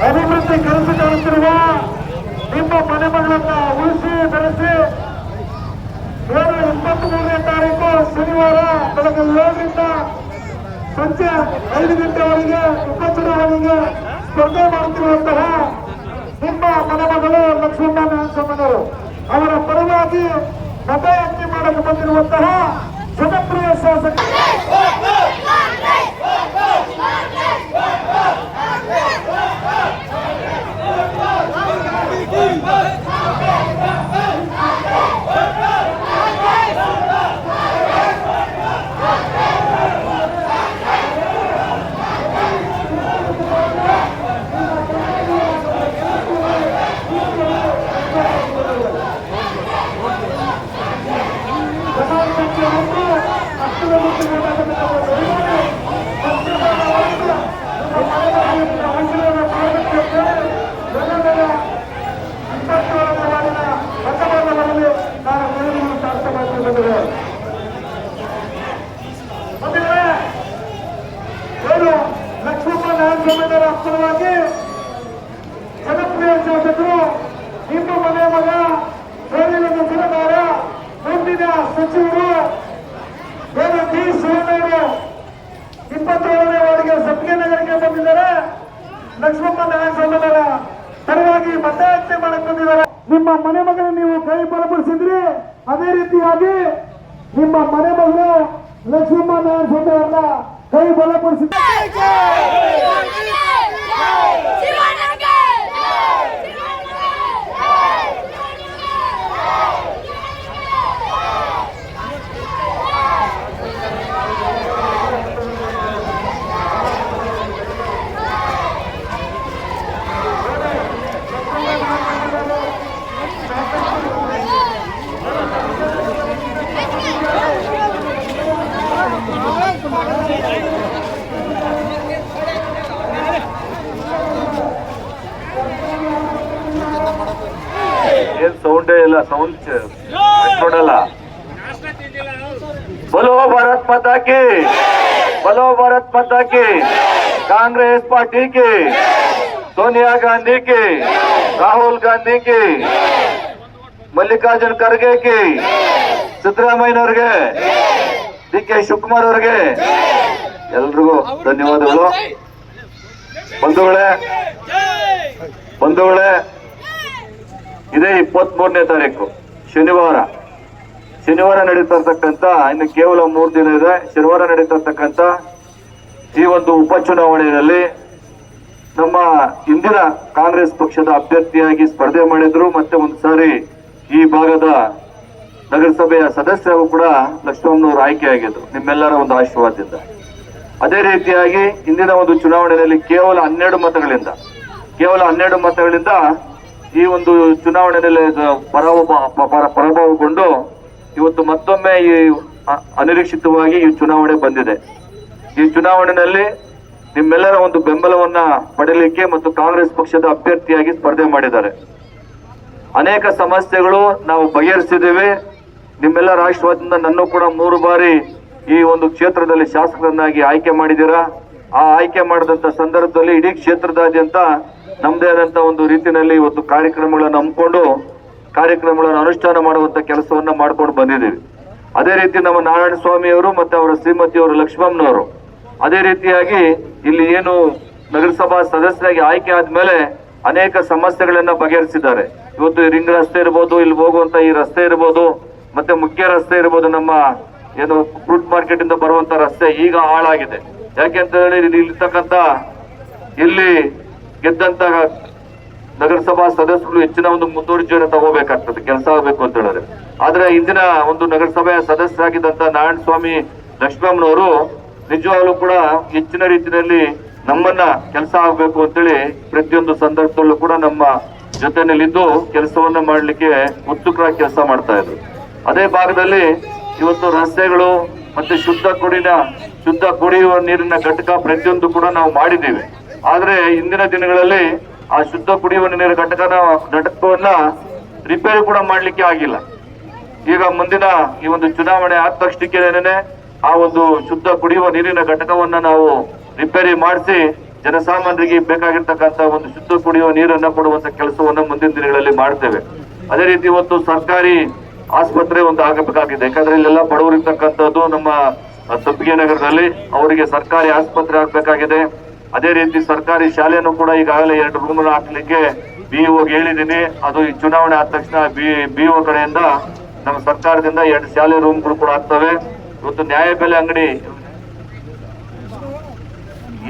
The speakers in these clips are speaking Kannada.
ಅಭಿವೃದ್ಧಿ ಕೆಲಸ ಮಾಡುತ್ತಿರುವ ನಿಮ್ಮ ಮನೆ ಮಗಳನ್ನ ಉಳಿಸಿ ಬೆಳೆಸಿ 23ನೇ ತಾರೀಕು ಶನಿವಾರ ಬೆಳಗ್ಗೆ 7ರಿಂದ ಸಂಜೆ 5 ಗಂಟೆವರೆಗೆ ಉಪಚುನಾವಣೆಗೆ ಸ್ಪರ್ಧೆ ಮಾಡುತ್ತಿರುವಂತಹ ನಿಮ್ಮ ಮನೆ ಮಗಳು ಲಕ್ಷ್ಮಮ್ಮ ನಾಯಕಮ್ಮನವರು ಅವರ ಪರವಾಗಿ ಮತಯಾಚನೆ ಮಾಡಲು ಬಂದಿರುವಂತಹ ಜನಪ್ರಿಯ ಶಾಸಕ ಲಕ್ಷ್ಮಮ್ಮ ನಾಯಕಮ್ಮನವರ ಪರವಾಗಿ ಜನಪ್ರಿಯ ಶಾಸಕರು ನಿಮ್ಮ ಮನೆ ಮಗ ಗೋವಿಂದ ಸುರದಾರ ಮುಂದಿನ ಸಚಿವರು ಡಿ ಶಿವಣ್ಣವರು 27ನೇ ವಾರ್ಡ್ಗೆ ಸಬ್ಗೆ ನಗರಕ್ಕೆ ಬಂದಿದ್ದಾರೆ. ಲಕ್ಷ್ಮಮ್ಮ ನಾಯಕಮ್ಮನವರ ಪರವಾಗಿ ಮತಯಾಚನೆ ಮಾಡಕ್ ಬಂದಿದ್ದಾರೆ. ನಿಮ್ಮ ಮನೆ ಮಗನ ನೀವು ಕೈ ಬಲಪಡಿಸಿದ್ರಿ, ಅದೇ ರೀತಿಯಾಗಿ ನಿಮ್ಮ ಮನೆ ಮಗಳು ಲಕ್ಷ್ಮಮ್ಮ ನಾಯಕಮ್ಮನವರನ್ನ ಕೈ ಬಲಪಡಿಸಿದ್ರಿ. ಏನ್ ಸೌಂಡೇ ಇಲ್ಲ, ಸೌಂಡ್ ನೋಡಲ್ಲ. बोलो भारत माता की, बोलो भारत माता की, कांग्रेस पार्टी की, सोनिया गांधी की, राहुल गांधी की, मल्लिकार्जुन खड़गे की, ಸಿದ್ದರಾಮಯ್ಯನವರಿಗೆ, ಡಿ.ಕೆ. ಶಿವಕುಮಾರ್ ಅವರಿಗೆ ಎಲ್ರಿಗೂ ಧನ್ಯವಾದಗಳು. ಬಂಧುಗಳೇ, ಇದೇ 23ನೇ ತಾರೀಕು ಶನಿವಾರ ನಡೀತಾ ಇರ್ತಕ್ಕಂಥ, ಇನ್ನು ಕೇವಲ 3 ದಿನ ಇದೆ, ಶನಿವಾರ ನಡೀತಾ ಇರ್ತಕ್ಕಂಥ ಈ ಒಂದು ಉಪಚುನಾವಣೆಯಲ್ಲಿ ನಮ್ಮ ಇಂದಿನ ಕಾಂಗ್ರೆಸ್ ಪಕ್ಷದ ಅಭ್ಯರ್ಥಿಯಾಗಿ ಸ್ಪರ್ಧೆ ಮಾಡಿದ್ರು. ಮತ್ತೆ ಒಂದು ಸಾರಿ ಈ ಭಾಗದ ನಗರಸಭೆಯ ಸದಸ್ಯರು ಕೂಡ ಲಕ್ಷ್ಮಮ್ಮನವರು ಆಯ್ಕೆಯಾಗಿದ್ರು ನಿಮ್ಮೆಲ್ಲರ ಒಂದು ಆಶೀರ್ವಾದದಿಂದ. ಅದೇ ರೀತಿಯಾಗಿ ಇಂದಿನ ಒಂದು ಚುನಾವಣೆಯಲ್ಲಿ ಕೇವಲ 12 ಮತಗಳಿಂದ ಈ ಒಂದು ಚುನಾವಣೆಯಲ್ಲಿ ಪರಾಭವಗೊಂಡು ಇವತ್ತು ಮತ್ತೊಮ್ಮೆ ಈ ಅನಿರೀಕ್ಷಿತವಾಗಿ ಈ ಚುನಾವಣೆ ಬಂದಿದೆ. ಈ ಚುನಾವಣೆಯಲ್ಲಿ ನಿಮ್ಮೆಲ್ಲರ ಒಂದು ಬೆಂಬಲವನ್ನ ಪಡೆಯಲಿಕ್ಕೆ ಮತ್ತು ಕಾಂಗ್ರೆಸ್ ಪಕ್ಷದ ಅಭ್ಯರ್ಥಿಯಾಗಿ ಸ್ಪರ್ಧೆ ಮಾಡಿದ್ದಾರೆ. ಅನೇಕ ಸಮಸ್ಯೆಗಳು ನಾವು ಬಗೆಹರಿಸಿದ್ದೇವೆ. ನಿಮ್ಮೆಲ್ಲರ ಆಶೀರ್ವಾದದಿಂದ ನನ್ನೂ ಕೂಡ 3 ಬಾರಿ ಈ ಒಂದು ಕ್ಷೇತ್ರದಲ್ಲಿ ಶಾಸಕರನ್ನಾಗಿ ಆಯ್ಕೆ ಮಾಡಿದ್ದೀರಾ. ಆ ಆಯ್ಕೆ ಮಾಡಿದಂತ ಸಂದರ್ಭದಲ್ಲಿ ಇಡೀ ಕ್ಷೇತ್ರದಾದ್ಯಂತ ನಮ್ದೇ ಆದಂತ ಒಂದು ರೀತಿಯಲ್ಲಿ ಇವತ್ತು ಕಾರ್ಯಕ್ರಮಗಳನ್ನು ಹಮ್ಮಿಕೊಂಡು ಕಾರ್ಯಕ್ರಮಗಳನ್ನು ಅನುಷ್ಠಾನ ಮಾಡುವಂತ ಕೆಲಸವನ್ನ ಮಾಡ್ಕೊಂಡು ಬಂದಿದ್ದೀವಿ. ಅದೇ ರೀತಿ ನಮ್ಮ ನಾರಾಯಣ ಸ್ವಾಮಿಯವರು ಮತ್ತೆ ಅವರ ಶ್ರೀಮತಿಯವರು ಲಕ್ಷ್ಮಮ್ಮನವರು ಅದೇ ರೀತಿಯಾಗಿ ಇಲ್ಲಿ ಏನು ನಗರಸಭಾ ಸದಸ್ಯರಾಗಿ ಆಯ್ಕೆ ಆದ್ಮೇಲೆ ಅನೇಕ ಸಮಸ್ಯೆಗಳನ್ನ ಬಗೆಹರಿಸಿದ್ದಾರೆ. ಇವತ್ತು ರಿಂಗ್ ರಸ್ತೆ ಇರ್ಬೋದು, ಇಲ್ಲಿ ಹೋಗುವಂತ ಈ ರಸ್ತೆ ಇರ್ಬೋದು, ಮತ್ತೆ ಮುಖ್ಯ ರಸ್ತೆ ಇರ್ಬೋದು, ನಮ್ಮ ಏನು ಫ್ರೂಟ್ ಮಾರ್ಕೆಟ್ ಇಂದ ಬರುವಂತ ರಸ್ತೆ ಈಗ ಹಾಳಾಗಿದೆ. ಯಾಕೆಂತ ಹೇಳಿ ಇಲ್ಲಿ ಗೆದ್ದಂತ ನಗರಸಭಾ ಸದಸ್ಯರು ಹೆಚ್ಚಿನ ಒಂದು ಮುತುವರ್ಜಿಯನ್ನು ತಗೋಬೇಕಾಗ್ತದೆ, ಕೆಲಸ ಆಗಬೇಕು ಅಂತ ಹೇಳಿದ್ರೆ. ಆದ್ರೆ ಇಂದಿನ ಒಂದು ನಗರಸಭೆಯ ಸದಸ್ಯರಾಗಿದ್ದಂತ ನಾರಾಯಣ ಸ್ವಾಮಿ ಲಕ್ಷ್ಮಮ್ಮನವರು ನಿಜವಾಗ್ಲೂ ಕೂಡ ಹೆಚ್ಚಿನ ರೀತಿಯಲ್ಲಿ ನಮ್ಮನ್ನ ಕೆಲಸ ಆಗಬೇಕು ಅಂತೇಳಿ ಪ್ರತಿಯೊಂದು ಸಂದರ್ಭದಲ್ಲೂ ಕೂಡ ನಮ್ಮ ಜೊತೆಯಲ್ಲಿದ್ದು ಕೆಲಸವನ್ನ ಮಾಡಲಿಕ್ಕೆ ಉತ್ಸುಕರಾಗಿ ಕೆಲಸ ಮಾಡ್ತಾ ಇದ್ರು. ಅದೇ ಭಾಗದಲ್ಲಿ ಇವತ್ತು ರಸ್ತೆಗಳು ಮತ್ತೆ ಶುದ್ಧ ಕುಡಿಯುವ ನೀರಿನ ಘಟಕ ಪ್ರತಿಯೊಂದು ಕೂಡ ನಾವು ಮಾಡಿದ್ದೀವಿ. ಆದ್ರೆ ಇಂದಿನ ದಿನಗಳಲ್ಲಿ ಆ ಶುದ್ಧ ಕುಡಿಯುವ ನೀರಿನ ಘಟಕವನ್ನ ರಿಪೇರಿ ಕೂಡ ಮಾಡ್ಲಿಕ್ಕೆ ಆಗಿಲ್ಲ. ಈಗ ಮುಂದಿನ ಈ ಒಂದು ಚುನಾವಣೆ ಆದ ತಕ್ಷಣಕ್ಕೇನೆ ಆ ಒಂದು ಶುದ್ಧ ಕುಡಿಯುವ ನೀರಿನ ಘಟಕವನ್ನ ನಾವು ರಿಪೇರಿ ಮಾಡಿಸಿ ಜನಸಾಮಾನ್ಯರಿಗೆ ಬೇಕಾಗಿರ್ತಕ್ಕಂಥ ಒಂದು ಶುದ್ಧ ಕುಡಿಯುವ ನೀರನ್ನ ಕೊಡುವಂತ ಕೆಲಸವನ್ನ ಮುಂದಿನ ದಿನಗಳಲ್ಲಿ ಮಾಡ್ತೇವೆ. ಅದೇ ರೀತಿ ಇವತ್ತು ಸರ್ಕಾರಿ ಆಸ್ಪತ್ರೆ ಒಂದು ಆಗಬೇಕಾಗಿದೆ. ಯಾಕಂದ್ರೆ ಇಲ್ಲೆಲ್ಲ ಬಡವರು ಇರ್ತಕ್ಕಂಥದ್ದು ನಮ್ಮ ಸಬ್ಬಿಗೆ ನಗರದಲ್ಲಿ ಅವರಿಗೆ ಸರ್ಕಾರಿ ಆಸ್ಪತ್ರೆ ಆಗ್ಬೇಕಾಗಿದೆ. ಅದೇ ರೀತಿ ಸರ್ಕಾರಿ ಶಾಲೆಯನ್ನು ಕೂಡ ಈಗಾಗಲೇ 2 ರೂಮ್ ಹಾಕ್ಲಿಕ್ಕೆ BEOಗೆ ಹೇಳಿದ್ದೀನಿ. ಅದು ಈ ಚುನಾವಣೆ ಆದ ತಕ್ಷಣ BEO ಕಡೆಯಿಂದ ನಮ್ಮ ಸರ್ಕಾರದಿಂದ 2 ಶಾಲೆ ರೂಮ್ಗಳು ಕೂಡ ಆಗ್ತವೆ. ಇವತ್ತು ನ್ಯಾಯಬೆಲೆ ಅಂಗಡಿ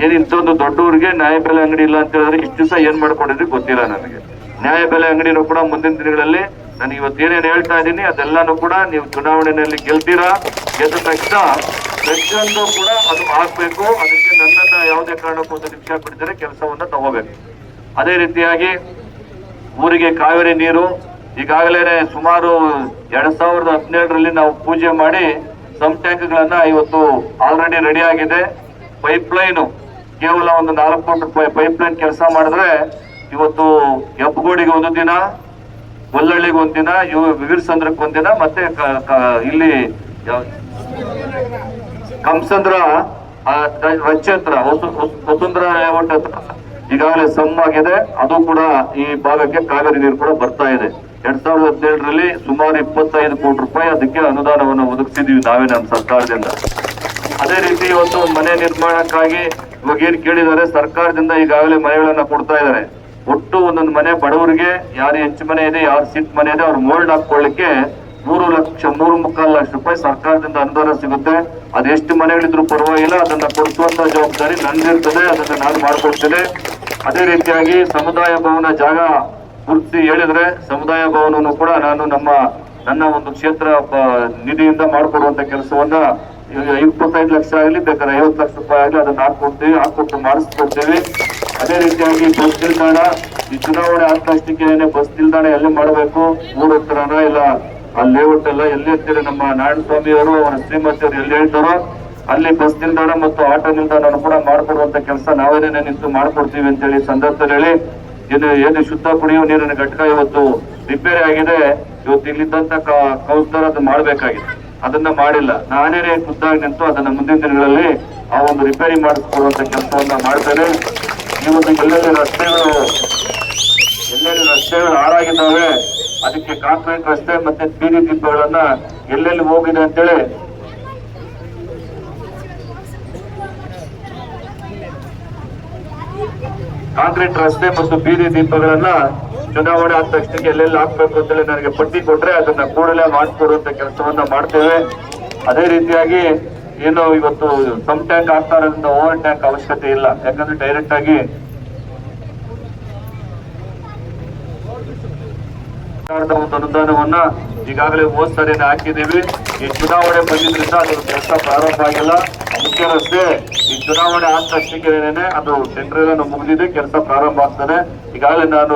ಏನಿಂತೊಂದು ದೊಡ್ಡವರಿಗೆ ನ್ಯಾಯಬೆಲೆ ಅಂಗಡಿ ಇಲ್ಲ ಅಂತ ಹೇಳಿದ್ರೆ ಇಷ್ಟು ದಿವಸ ಏನ್ ಮಾಡ್ಕೊಂಡಿದ್ರಿ ಗೊತ್ತಿಲ್ಲ ನನಗೆ. ನ್ಯಾಯಬೆಲೆ ಅಂಗಡಿನೂ ಕೂಡ ಮುಂದಿನ ದಿನಗಳಲ್ಲಿ ನಾನು ಇವತ್ತು ಏನೇನು ಹೇಳ್ತಾ ಇದ್ದೀನಿ ಅದೆಲ್ಲಾನು ಕೂಡ ನೀವು ಚುನಾವಣೆಯಲ್ಲಿ ಗೆದ್ದ ತಕ್ಷಣ ಪ್ರತಿಯೊಂದು ಕೂಡ ಅದು ಆಗ್ಬೇಕು. ಅದಕ್ಕೆ ನನ್ನನ್ನ ಯಾವುದೇ ಕಾರಣಕ್ಕೂ ಒಂದು ನಿಮಿಷ ಬಿಡ್ತಾರೆ ಕೆಲಸವನ್ನ ತಗೋಬೇಕು. ಅದೇ ರೀತಿಯಾಗಿ ಊರಿಗೆ ಕಾವೇರಿ ನೀರು ಈಗಾಗಲೇ ಸುಮಾರು 2017ರಲ್ಲಿ ನಾವು ಪೂಜೆ ಮಾಡಿ ಸಮ್ ಟ್ಯಾಂಕ್ಗಳನ್ನ ಇವತ್ತು ಆಲ್ರೆಡಿ ರೆಡಿ ಆಗಿದೆ. ಪೈಪ್ಲೈನು ಕೇವಲ ಒಂದು 4 ಕೋಟಿ ರೂಪಾಯಿ ಪೈಪ್ಲೈನ್ ಕೆಲಸ ಮಾಡಿದ್ರೆ ಇವತ್ತು ಹೆಬ್ಬಗೋಡಿಗೆ ಒಂದು ದಿನ, ಗೊಲ್ಲಳ್ಳಿಗೆ ಒಂದಿನ, ವಿವೀರ್ಸಂದ್ರಕ್ಕೆ ಒಂದಿನ, ಮತ್ತೆ ಇಲ್ಲಿ ಕಂಸಂದ್ರ ರಚ್ಚೆ ಹತ್ರ ವಸುಂಧರಾ ಲೇಔಟ್ ಹತ್ರ ಈಗಾಗಲೇ ಸಮ್ ಆಗಿದೆ. ಅದು ಕೂಡ ಈ ಭಾಗಕ್ಕೆ ಕಾವೇರಿ ನೀರು ಕೂಡ ಬರ್ತಾ ಇದೆ. 2017ರಲ್ಲಿ ಸುಮಾರು 25 ಕೋಟಿ ರೂಪಾಯಿ ಅದಕ್ಕೆ ಅನುದಾನವನ್ನು ಒದಗಿಸಿದೀವಿ ನಾವೇ ನಮ್ಮ ಸರ್ಕಾರದಿಂದ. ಅದೇ ರೀತಿ ಇವತ್ತು ಮನೆ ನಿರ್ಮಾಣಕ್ಕಾಗಿ ಇವಾಗ ಏನ್ ಕೇಳಿದ್ದಾರೆ ಸರ್ಕಾರದಿಂದ ಈಗಾಗಲೇ ಮನೆಗಳನ್ನ ಕೊಡ್ತಾ ಇದ್ದಾರೆ. ಒಟ್ಟು ಒಂದೊಂದು ಮನೆ ಬಡವರಿಗೆ ಯಾರು ಹೆಚ್ಚು ಮನೆ ಇದೆ, ಯಾರು ಸಿಟ್ ಮನೆ ಇದೆ, ಅವ್ರು ಮೋಲ್ಡ್ ಹಾಕೊಳ್ಳಿಕ್ಕೆ 3.25 ಲಕ್ಷ ರೂಪಾಯಿ ಸರ್ಕಾರದಿಂದ ಅನುದಾನ ಸಿಗುತ್ತೆ. ಅದೆಷ್ಟು ಮನೆಗಳಿದ್ರು ಪರವಾಗಿಲ್ಲ, ಅದನ್ನ ಕೊಡಿಸುವಂತ ಜವಾಬ್ದಾರಿ ನಂದಿರ್ತದೆ. ಅದನ್ನ ನಾನು ಮಾಡ್ಕೊಡ್ತೇನೆ. ಅದೇ ರೀತಿಯಾಗಿ ಸಮುದಾಯ ಭವನ ಜಾಗ ಗುರುತಿಸಿ ಹೇಳಿದ್ರೆ ಸಮುದಾಯ ಭವನವನ್ನು ಕೂಡ ನಾನು ನನ್ನ ಒಂದು ಕ್ಷೇತ್ರ ನಿಧಿಯಿಂದ ಮಾಡಿಕೊಡುವಂತ ಕೆಲಸವನ್ನ 25 ಲಕ್ಷ ಆಗಲಿ, ಬೇಕಾದ್ರೆ 50 ಲಕ್ಷ ರೂಪಾಯಿ ಆಗಲಿ ಅದನ್ನ ಹಾಕೊಟ್ಟು ಮಾಡಿಸ್ಕೊಡ್ತೇವೆ. ಅದೇ ರೀತಿಯಾಗಿ ಬಸ್ ನಿಲ್ದಾಣ ಈ ಚುನಾವಣೆ ಆದ ತಕ್ಷಣಕ್ಕೆ ಬಸ್ ನಿಲ್ದಾಣ ಎಲ್ಲಿ ಮಾಡಬೇಕು, ಊರ ಹತ್ರನ ಇಲ್ಲ ಆ ಲೇಔಟ್ ಎಲ್ಲ ಎಲ್ಲಿ ಅಂತೇಳಿ ನಮ್ಮ ನಾರಾಯಣ ಸ್ವಾಮಿ ಅವರು ಅವರ ಶ್ರೀಮತಿಯವರು ಎಲ್ಲಿ ಹೇಳ್ತಾರೋ ಅಲ್ಲಿ ಬಸ್ ನಿಲ್ದಾಣ ಮತ್ತು ಆಟೋ ನಿಲ್ದಾಣ ಕೂಡ ಮಾಡ್ಕೊಡುವಂತ ಕೆಲಸ ನಾವೇನೇ ನಿಂತು ಮಾಡ್ಕೊಡ್ತೀವಿ ಅಂತೇಳಿ ಸಂದರ್ಭದಲ್ಲಿ ಏನು ಶುದ್ಧ ಕುಡಿಯುವ ನೀರಿನ ಘಟಕ ಇವತ್ತು ರಿಪೇರಿ ಆಗಿದೆ. ಇವತ್ತು ಇಲ್ಲಿದ್ದಂತ ಕೌನ್ಸಿಲರ್ ಅದು ಮಾಡ್ಬೇಕಾಗಿದೆ, ಅದನ್ನ ಮಾಡಿಲ್ಲ. ನಾನೇನೆ ಖುದ್ದಾಗಿ ನಿಂತು ಅದನ್ನ ಮುಂದಿನ ದಿನಗಳಲ್ಲಿ ಆ ಒಂದು ರಿಪೇರಿ ಮಾಡಿಸ್ಕೊಡುವಂತ ಕೆಲಸವನ್ನ ಮಾಡ್ತೇನೆ. ಈ ಒಂದು ಎಲ್ಲೆಲ್ಲಿ ರಸ್ತೆಗಳು ಹಾಳಾಗಿದ್ದಾವೆ ಅದಕ್ಕೆ ಕಾಂಕ್ರೀಟ್ ರಸ್ತೆ ಮತ್ತೆ ಬೀದಿ ದೀಪಗಳನ್ನ ಎಲ್ಲೆಲ್ಲಿ ಹೋಗಿದೆ ಅಂತೇಳಿ ಕಾಂಕ್ರೀಟ್ ರಸ್ತೆ ಮತ್ತು ಬೀದಿ ದೀಪಗಳನ್ನ ಚುನಾವಣೆ ಆದ ತಕ್ಷಣಕ್ಕೆ ಎಲ್ಲೆಲ್ಲಿ ಹಾಕ್ಬೇಕು ಅಂತೇಳಿ ನನಗೆ ಪಟ್ಟಿ ಕೊಟ್ರೆ ಅದನ್ನ ಕೂಡಲೇ ಮಾಡಿಕೊಡುವಂತ ಕೆಲಸವನ್ನ ಮಾಡ್ತೇವೆ. ಅದೇ ರೀತಿಯಾಗಿ ಏನು ಇವತ್ತು ಸಮ್ ಟ್ಯಾಂಕ್ ಆಗ್ತಾ ಇರೋದ್ರಿಂದ ಓವರ್ ಟ್ಯಾಂಕ್ ಅವಶ್ಯಕತೆ ಇಲ್ಲ. ಯಾಕಂದ್ರೆ ಡೈರೆಕ್ಟ್ ಆಗಿ ಒಂದು ಅನುದಾನವನ್ನ ಈಗಾಗಲೇ ಹೋದ್ ಸರಿನೇ ಹಾಕಿದ್ದೀವಿ. ಈ ಚುನಾವಣೆ ಬಂದಿದ್ರಿಂದ ಅದು ಕೆಲಸ ಪ್ರಾರಂಭ ಆಗಿಲ್ಲ. ಮುಖ್ಯ ರಸ್ತೆ ಈ ಚುನಾವಣೆ ಆದ ತಕ್ಷಣಕ್ಕೆ ಅದು ಟೆಂಡರ್ ಎಲ್ಲ ಮುಗಿದಿದೆ, ಕೆಲಸ ಪ್ರಾರಂಭ ಆಗ್ತದೆ. ಈಗಾಗಲೇ ನಾನು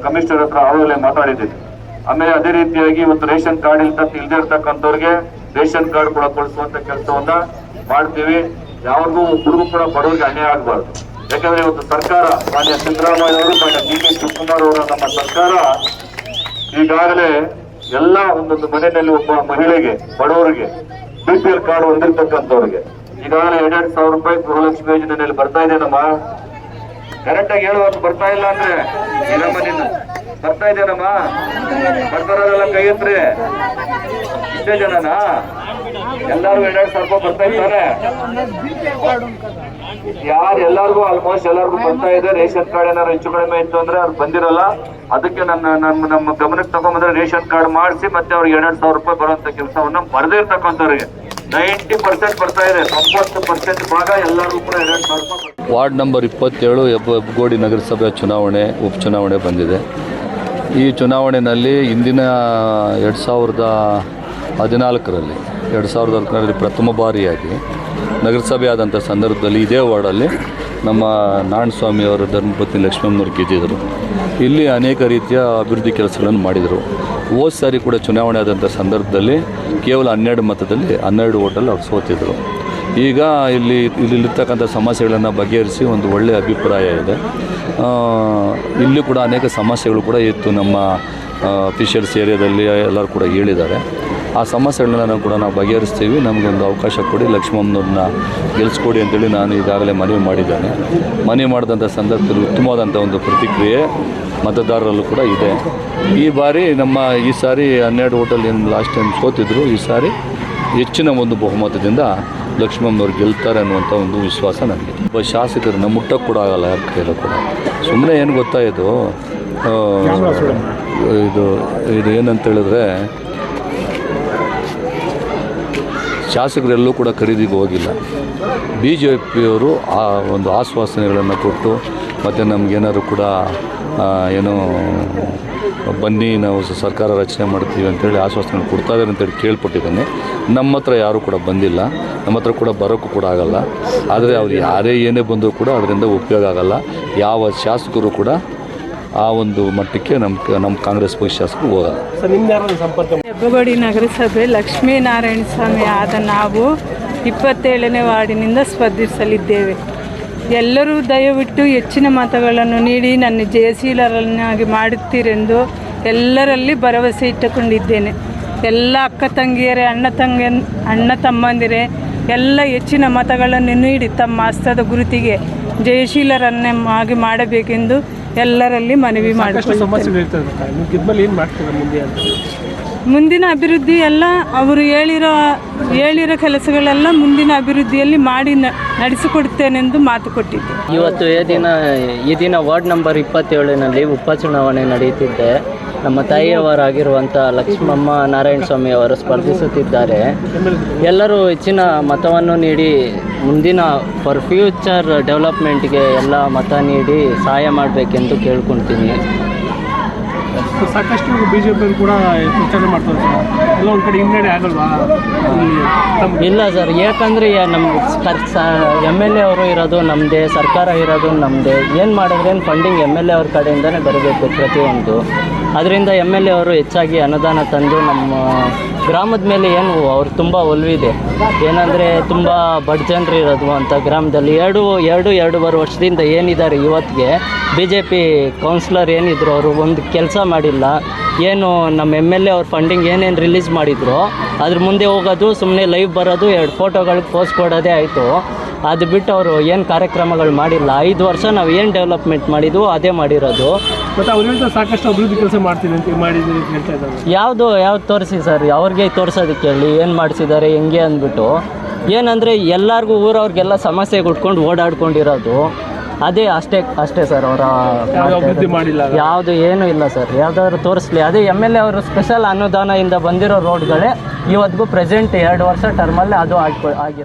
ಕಮಿಷನರ್ ಹತ್ರ ಆವಾಗಲೇ ಮಾತಾಡಿದ್ದೀನಿ. ಆಮೇಲೆ ಅದೇ ರೀತಿಯಾಗಿ ಇವತ್ತು ರೇಷನ್ ಕಾರ್ಡ್ ಇಲ್ದೇ ಇರ್ತಕ್ಕಂಥವ್ರಿಗೆ ರೇಷನ್ ಕಾರ್ಡ್ ಕೂಡ ಕೊಡಿಸುವಂತ ಕೆಲಸವನ್ನ ಮಾಡ್ತೀವಿ. ಯಾರಿಗೂ ಹುಡುಗರು ಕೂಡ ಬಡವರಿಗೆ ಅನ್ಯಾಯ ಆಗಬಾರ್ದು. ಯಾಕಂದ್ರೆ ಇವತ್ತು ಸರ್ಕಾರ ಮಾನ್ಯ ಸಿದ್ದರಾಮಯ್ಯ ಅವರು, ಮಾನ್ಯ DK ಶಿವಕುಮಾರ್ ಅವರ ನಮ್ಮ ಸರ್ಕಾರ ಈಗಾಗಲೇ ಎಲ್ಲ ಒಂದೊಂದು ಮನೆಯಲ್ಲಿ ಒಬ್ಬ ಮಹಿಳೆಗೆ, ಬಡವರಿಗೆ, BPL ಕಾರ್ಡ್ ಹೊಂದಿರ್ತಕ್ಕಂಥವ್ರಿಗೆ ಈಗಾಗಲೇ 2,000 ರೂಪಾಯಿ ಗೃಹಲಕ್ಷ್ಮಿ ಯೋಜನೆಯಲ್ಲಿ ಬರ್ತಾ ಇದೆ. ನಮ್ಮ ಕರೆಕ್ಟ್ ಆಗಿ ಹೇಳುವಂತ ಬರ್ತಾ ಇಲ್ಲ ಅಂದ್ರೆ ಏನಮ್ಮ ನಿನ್ನ ಬರ್ತಾ ಇದೆನಮ್ಮ, ಬರ್ತಾರಲ್ಲ ಕೈ ಎತ್ರಿ. ಇಷ್ಟೇ ಜನನಾ? ಎಲ್ಲಾರು 2,000 ರೂಪಾಯಿ ಬರ್ತಾ ಇದ್ದಾರೆ. ಎಲ್ಲಾರ್ಗು ಆಲ್ಮೋಸ್ಟ್ ಎಲ್ಲರಿಗೂ ಬರ್ತಾ ಇದೆ. ರೇಷನ್ ಕಾರ್ಡ್ ಏನಾದ್ರು ಹೆಚ್ಚು ಕಡಿಮೆ ಇತ್ತು ಅಂದ್ರೆ ಅವ್ರು ಬಂದಿರಲ್ಲ. ಅದಕ್ಕೆ ನಮ್ಮ ಗಮನಕ್ಕೆ ತಗೊಂಡ್ಬಂದ್ರೆ ರೇಷನ್ ಕಾರ್ಡ್ ಮಾಡಿಸಿ ಮತ್ತೆ ಅವ್ರಿಗೆ 2,000 ರೂಪಾಯಿ ಬರುವಂತ ಕೆಲಸವನ್ನ ಬರದೇ ಇರ್ತಕ್ಕಂಥವ್ರಿಗೆ 90% ಬರ್ತಾ ಇದೆ. 90% ಭಾಗ ಎಲ್ಲರಿಗೂ ಕೂಡ 2,000 ರೂಪಾಯಿ. ವಾರ್ಡ್ ನಂಬರ್ 27 ಹೆಬ್ಬಗೋಡಿ ನಗರಸಭೆ ಚುನಾವಣೆ ಉಪಚುನಾವಣೆ ಬಂದಿದೆ. ಈ ಚುನಾವಣೆಯಲ್ಲಿ ಇಂದಿನ 2014ರಲ್ಲಿ ಪ್ರಥಮ ಬಾರಿಯಾಗಿ ನಗರಸಭೆ ಆದಂಥ ಸಂದರ್ಭದಲ್ಲಿ ಇದೇ ವಾರ್ಡಲ್ಲಿ ನಮ್ಮ ನಾರಾಯಣಸ್ವಾಮಿಯವರ ಧರ್ಮಪತ್ನಿ ಲಕ್ಷ್ಮಮ್ಮನವ್ರು ಗೆದ್ದಿದ್ದರು. ಇಲ್ಲಿ ಅನೇಕ ರೀತಿಯ ಅಭಿವೃದ್ಧಿ ಕೆಲಸಗಳನ್ನು ಮಾಡಿದರು. ಹೋದ ಸಾರಿ ಕೂಡ ಚುನಾವಣೆ ಆದಂಥ ಸಂದರ್ಭದಲ್ಲಿ ಕೇವಲ 12 ಮತದಲ್ಲಿ 12 ಓಟಲ್ಲಿ ಅವ್ರು ಸೋತಿದ್ದರು. ಈಗ ಇಲ್ಲಿರ್ತಕ್ಕಂಥ ಸಮಸ್ಯೆಗಳನ್ನು ಬಗೆಹರಿಸಿ ಒಂದು ಒಳ್ಳೆಯ ಅಭಿಪ್ರಾಯ ಇದೆ. ಇಲ್ಲಿ ಕೂಡ ಅನೇಕ ಸಮಸ್ಯೆಗಳು ಕೂಡ ಇತ್ತು. ನಮ್ಮ ಅಫಿಷಿಯಲ್ಸ್ ಏರಿಯಾದಲ್ಲಿ ಎಲ್ಲರೂ ಕೂಡ ಹೇಳಿದ್ದಾರೆ. ಆ ಸಮಸ್ಯೆಗಳನ್ನ ಕೂಡ ನಾವು ಬಗೆಹರಿಸ್ತೀವಿ, ನಮಗೊಂದು ಅವಕಾಶ ಕೊಡಿ, ಲಕ್ಷ್ಮಮ್ಮನವ್ರನ್ನ ಗೆಲ್ಲಿಸ್ಕೊಡಿ ಅಂತೇಳಿ ನಾನು ಈಗಾಗಲೇ ಮನವಿ ಮಾಡಿದ್ದೇನೆ. ಮನವಿ ಮಾಡಿದಂಥ ಸಂದರ್ಭದಲ್ಲಿ ಉತ್ತಮವಾದಂಥ ಒಂದು ಪ್ರತಿಕ್ರಿಯೆ ಮತದಾರರಲ್ಲೂ ಕೂಡ ಇದೆ. ಈ ಬಾರಿ ಈ ಸಾರಿ 12 ಓಟಲ್ಲಿ ಏನು ಲಾಸ್ಟ್ ಟೈಮ್ ಸೋತಿದ್ರು, ಈ ಸಾರಿ ಹೆಚ್ಚಿನ ಒಂದು ಬಹುಮತದಿಂದ ಲಕ್ಷ್ಮಮ್ಮನವ್ರು ಗೆಲ್ತಾರೆ ಅನ್ನುವಂಥ ಒಂದು ವಿಶ್ವಾಸ ನನಗೆ. ಒಬ್ಬ ಶಾಸಕರನ್ನ ಮುಟ್ಟಕ್ಕೆ ಕೂಡ ಆಗಲ್ಲ ಯಾರ ಕೈಯಲ್ಲೂ ಕೂಡ. ಸುಮ್ಮನೆ ಏನು ಗೊತ್ತಾ ಇದು ಏನಂತ ಹೇಳಿದ್ರೆ, ಶಾಸಕರೆಲ್ಲೂ ಕೂಡ ಖರೀದಿಗೆ ಹೋಗಿಲ್ಲ. BJPಯವರು ಆ ಒಂದು ಆಶ್ವಾಸನೆಗಳನ್ನು ಕೊಟ್ಟು ಮತ್ತು ನಮಗೇನಾದ್ರು ಕೂಡ ಏನೋ ಬನ್ನಿ ನಾವು ಸರ್ಕಾರ ರಚನೆ ಮಾಡ್ತೀವಿ ಅಂತೇಳಿ ಆಶ್ವಾಸನೆ ಕೊಡ್ತಾ ಇದ್ದಾರೆ ಅಂತೇಳಿ ಕೇಳ್ಪಟ್ಟಿದ್ದೇನೆ. ನಮ್ಮ ಹತ್ರ ಯಾರೂ ಕೂಡ ಬಂದಿಲ್ಲ, ನಮ್ಮ ಹತ್ರ ಕೂಡ ಬರೋಕ್ಕೂ ಕೂಡ ಆಗಲ್ಲ. ಆದರೆ ಅವ್ರು ಯಾರೇ ಏನೇ ಬಂದರೂ ಕೂಡ ಅದರಿಂದ ಉಪಯೋಗ ಆಗಲ್ಲ. ಯಾವ ಶಾಸಕರು ಕೂಡ ಆ ಒಂದು ಮಟ್ಟಕ್ಕೆ ನಮ್ಮ ಕಾಂಗ್ರೆಸ್ ಪಕ್ಷ ಶಾಸಕರು ಹೋಗಲ್ಲ. ಹೆಬ್ಬಗೋಡಿ ನಗರಸಭೆ ಲಕ್ಷ್ಮೀನಾರಾಯಣ ಸ್ವಾಮಿ ಆದ ನಾವು 27ನೇ ವಾರ್ಡಿನಿಂದ ಸ್ಪರ್ಧಿಸಲಿದ್ದೇವೆ. ಎಲ್ಲರೂ ದಯವಿಟ್ಟು ಹೆಚ್ಚಿನ ಮತಗಳನ್ನು ನೀಡಿ ನನ್ನ ಜಯಶೀಲರನ್ನಾಗಿ ಮಾಡುತ್ತೀರೆಂದು ಎಲ್ಲರಲ್ಲಿ ಭರವಸೆ ಇಟ್ಟುಕೊಂಡಿದ್ದೇನೆ. ಎಲ್ಲ ಅಕ್ಕ ತಂಗಿಯರೇ, ಅಣ್ಣ ತಮ್ಮಂದಿರೇ ಎಲ್ಲ ಹೆಚ್ಚಿನ ಮತಗಳನ್ನು ನೀಡಿ ತಮ್ಮ ಹಸ್ತದ ಗುರುತಿಗೆ ಜಯಶೀಲರನ್ನಾಗಿ ಮಾಡಬೇಕೆಂದು ಎಲ್ಲರಲ್ಲಿ ಮನವಿ ಮಾಡಿಕೊಳ್ಳುತ್ತೇನೆ. ಮುಂದಿನ ಅಭಿವೃದ್ಧಿ ಎಲ್ಲ ಅವರು ಹೇಳಿರೋ ಕೆಲಸಗಳೆಲ್ಲ ಮುಂದಿನ ಅಭಿವೃದ್ಧಿಯಲ್ಲಿ ಮಾಡಿ ನಡೆಸಿಕೊಡುತ್ತೇನೆಂದು ಮಾತು ಕೊಟ್ಟಿದ್ದೆ. ಇವತ್ತು ಈ ದಿನ ವಾರ್ಡ್ ನಂಬರ್ 27ನಲ್ಲಿ ಉಪಚುನಾವಣೆ ನಡೆಯುತ್ತಿದ್ದೆ. ನಮ್ಮ ತಾಯಿಯವರಾಗಿರುವಂಥ ಲಕ್ಷ್ಮಮ್ಮ ನಾರಾಯಣಸ್ವಾಮಿ ಅವರು ಸ್ಪರ್ಧಿಸುತ್ತಿದ್ದಾರೆ. ಎಲ್ಲರೂ ಹೆಚ್ಚಿನ ಮತವನ್ನು ನೀಡಿ ಮುಂದಿನ ಫಾರ್ ಫ್ಯೂಚರ್ ಡೆವಲಪ್ಮೆಂಟ್ಗೆ ಎಲ್ಲ ಮತ ನೀಡಿ ಸಹಾಯ ಮಾಡಬೇಕೆಂದು ಕೇಳ್ಕೊಳ್ತೀನಿ. ಸಾಕಷ್ಟು BJP ಕೂಡ ಪ್ರಚಾರ ಮಾಡ್ತಾರೆ, ಎಲ್ಲ ಒಂದು ಕಡೆ ಹಿನ್ನಡೆ ಆಗಲ್ವಾ? ಇಲ್ಲ ಸರ್, ಯಾಕಂದರೆ ನಮ್ಮ MLA ಅವರು ಇರೋದು ನಮ್ಮದೇ, ಸರ್ಕಾರ ಇರೋದು ನಮ್ಮದೇ. ಏನು ಮಾಡಿದ್ರೇನು ಫಂಡಿಂಗ್ MLA ಅವ್ರ ಕಡೆಯಿಂದನೇ ಬರಬೇಕು ಪ್ರತಿಯೊಂದು. ಅದರಿಂದ MLA ಅವರು ಹೆಚ್ಚಾಗಿ ಅನುದಾನ ತಂದು ನಮ್ಮ ಗ್ರಾಮದ ಮೇಲೆ ಏನು ಅವ್ರು ತುಂಬ ಒಲವಿದೆ. ಏನಂದರೆ ತುಂಬ ಬಡ ಜನರು ಇರೋದು ಅಂತ ಗ್ರಾಮದಲ್ಲಿ 2.5 ವರ್ಷದಿಂದ ಏನಿದ್ದಾರೆ ಇವತ್ತಿಗೆ BJP ಕೌನ್ಸಿಲರ್ ಏನಿದ್ರು ಅವರು ಒಂದು ಕೆಲಸ ಮಾಡಿಲ್ಲ. ಏನು ನಮ್ಮ MLA ಅವ್ರ ಫಂಡಿಂಗ್ ಏನೇನು ರಿಲೀಸ್ ಮಾಡಿದ್ರು ಅದ್ರ ಮುಂದೆ ಹೋಗೋದು, ಸುಮ್ಮನೆ ಲೈವ್ ಬರೋದು, 2 ಫೋಟೋಗಳಿಗೆ ಪೋಸ್ಟ್ ಕೊಡೋದೇ ಆಯಿತು. ಅದು ಬಿಟ್ಟು ಅವರು ಏನು ಕಾರ್ಯಕ್ರಮಗಳು ಮಾಡಿಲ್ಲ. 5 ವರ್ಷ ನಾವು ಏನು ಡೆವಲಪ್ಮೆಂಟ್ ಮಾಡಿದ್ವು ಅದೇ ಮಾಡಿರೋದು. ಮತ್ತು ಅವ್ರಿಂದ ಸಾಕಷ್ಟು ಅಭಿವೃದ್ಧಿ ಕೆಲಸ ಮಾಡ್ತೀನಿ ಅಂತ ಮಾಡಿದ್ದೀನಿ ಹೇಳ್ತಾ ಇದ್ದಾರೆ. ಯಾವುದು ತೋರಿಸಿ ಸರ್, ಅವ್ರಿಗೆ ತೋರಿಸೋದಕ್ಕೆ ಹೇಳಿ ಏನು ಮಾಡಿಸಿದ್ದಾರೆ ಹೆಂಗೆ ಅಂದ್ಬಿಟ್ಟು. ಏನಂದರೆ ಎಲ್ಲರಿಗೂ ಊರವ್ರಿಗೆಲ್ಲ ಸಮಸ್ಯೆ ಉಟ್ಕೊಂಡು ಓಡಾಡ್ಕೊಂಡಿರೋದು ಅದೇ ಅಷ್ಟೇ ಸರ್. ಅವರ ಅಭಿವೃದ್ಧಿ ಮಾಡಿಲ್ಲ, ಯಾವುದು ಏನೂ ಇಲ್ಲ ಸರ್. ಯಾವುದಾದ್ರು ತೋರಿಸ್ಲಿ. ಅದೇ MLA ಅವರು ಸ್ಪೆಷಲ್ ಅನುದಾನದಿಂದ ಬಂದಿರೋ ರೋಡ್ಗಳೇ ಇವತ್ತಿಗೂ ಪ್ರೆಸೆಂಟ್ 2 ವರ್ಷ ಟರ್ಮಲ್ಲಿ ಅದು ಆಗಿರೋದು.